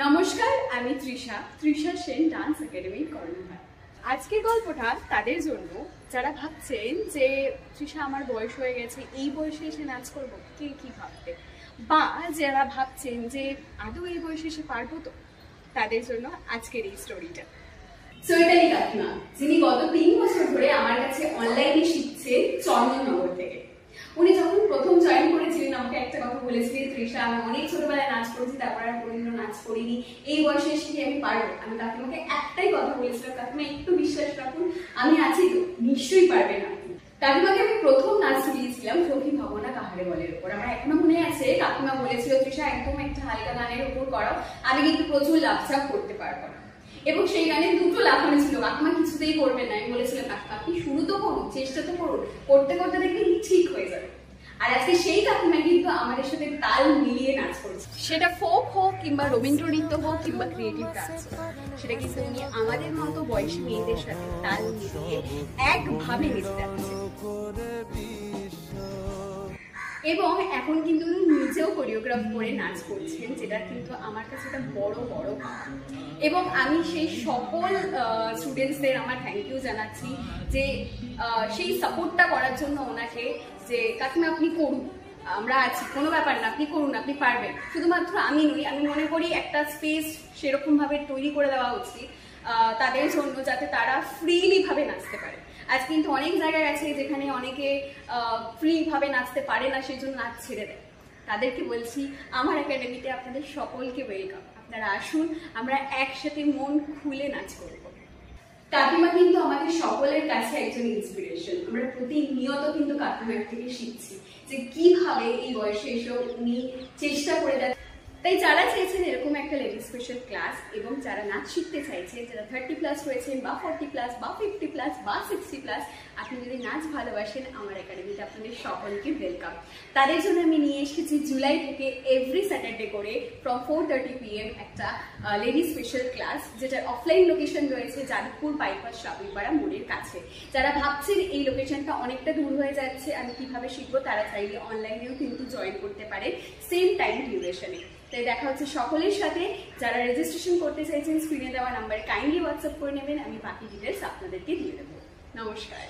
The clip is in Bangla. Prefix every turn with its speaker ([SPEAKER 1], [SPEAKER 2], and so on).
[SPEAKER 1] নমস্কার, আমি তৃষা সেন ডান্স একাডেমি কর্ণধার। আজকের গল্পটা তাদের জন্য যারা ভাবছেন যে তৃষা আমার বয়স হয়ে গেছে, এই বয়সে এসে নাচ করবো, কে কি ভাববে, বা যারা ভাবছেন যে আদৌ এই বয়সে এসে পারবো তো, তাদের জন্য আজকের এই স্টোরিটা। চৈতালি কাকিমা, যিনি গত 3 বছর ধরে আমার কাছে অনলাইনে শিখছেন চন্দননগর থেকে। উনি যখন প্রথম জয়েন করেছিলেন আমাকে একটা কথা বলেছিলেন, তৃষা আমি অনেক ছোটবেলায় নাচ করেছি, তারপর আর কোনোদিনও নাচ করিনি, এই বয়সে এসে কি আমি পারবো? আমি কাকিমাকে একটাই কথা বলেছিলাম, কাকিমা একটু বিশ্বাস রাখুন, আমি আছি তো, নিশ্চয়ই পারবেন আপনি। কাকিমাকে আমি প্রথম নাচ শিখিয়েছিলাম সখী ভাবনা কাহারে বলের উপর। আমার এখনো মনে আছে কাকিমা বলেছিল, তৃষা একদম একটা হালকা গানের উপর করো, আমি কিন্তু প্রচুর লাফঝাপ করতে পারবো না। এবং সেই গানে দুটো লাফানো ছিল, কাকিমা কিছুতেই করবেন না। আমি বলেছিলাম কাকিমা আপনি শুরু তো করুন, চেষ্টা তো করুন, করতে করতে দেখবেন ঠিক হয়ে যাবে। আর আজকে সেই কাকিমা কিন্তু আমাদের সাথে তাল মিলিয়ে নাচ করছে, সেটা ফোক হোক কিংবা রবীন্দ্র নৃত্য হোক কিংবা ক্রিয়েটিভ ডান্স হোক, সেটা কিন্তু উনি আমাদের মতো বয়সী মেয়েদের সাথে তাল মিলিয়ে একভাবে নেচে যাচ্ছে। এবং এখন কিন্তু উনি নিজেও কোরিওগ্রাফ করে নাচ করছেন, যেটা কিন্তু আমার কাছে একটা বড় বড় পাওয়া। এবং আমি সেই সকল স্টুডেন্টসদের আমার থ্যাংক ইউ জানাচ্ছি যে সেই সাপোর্টটা করার জন্য ওনাকে, যে কাকিমা আপনি করুন, আমরা আছি, কোনো ব্যাপার না, আপনি করুন, আপনি পারবেন। শুধুমাত্র আমি নই, আমি মনে করি একটা স্পেস সেরকম ভাবে তৈরি করে দেওয়া উচিত তাদের জন্য, যাতে তারা ফ্রিলি ভাবে নাচতে পারে। আজ কিন্তু অনেক জায়গায় আছে যেখানে অনেকে ফ্রি ভাবে নাচতে পারে না, সেই জন্য নাচ ছেড়ে দেয়। তাদেরকে বলছি আমার একাডেমিতে আপনাদের সকলকে ওয়েলকাম, আপনারা আসুন, আমরা একসাথে মন খুলে নাচ করব। কাকিমা কিন্তু আমাদের সকলের কাছে একজন ইন্সপিরেশন। আমরা প্রতিনিয়ত কিন্তু কাকিমার থেকে শিখছি যে কিভাবে এই বয়সে এসেও উনি চেষ্টা করে যাচ্ছেন। তাই যারা চাইছেন এরকম একটা লেডি স্পেশাল ক্লাস, এবং যারা নাচ শিখতে চাইছেন, যারা 30+ রয়েছেন বা 40+ বা 50+ বা 60+, আপনি যদি নাচ ভালোবাসেন, আমার একাডেমিতে আপনাদের সকলকে ওয়েলকাম। তাদের জন্য আমি নিয়ে এসেছি জুলাই থেকে এভরি স্যাটারডে করে ফ্রম 4:30 PM একটা লেডি স্পেশাল ক্লাস, যেটার অফলাইন লোকেশন রয়েছে যাদবপুর বাইপাস শাবিলপাড়া মোড়ের কাছে। যারা ভাবছেন এই লোকেশনটা অনেকটা দূর হয়ে যাচ্ছে, আমি কিভাবে শিখবো, তারা চাইলে অনলাইনেও কিন্তু জয়েন করতে পারে সেম টাইম ডিউরেশনে। তাই দেখা হচ্ছে সকলের সাথে। যারা রেজিস্ট্রেশন করতে চাইছেন স্ক্রিনে দেওয়া নাম্বারে কাইন্ডলি হোয়াটসঅ্যাপ করে নেবেন, আমি বাকি ডিটেলস আপনাদেরকে দিয়ে দেবো। নমস্কার।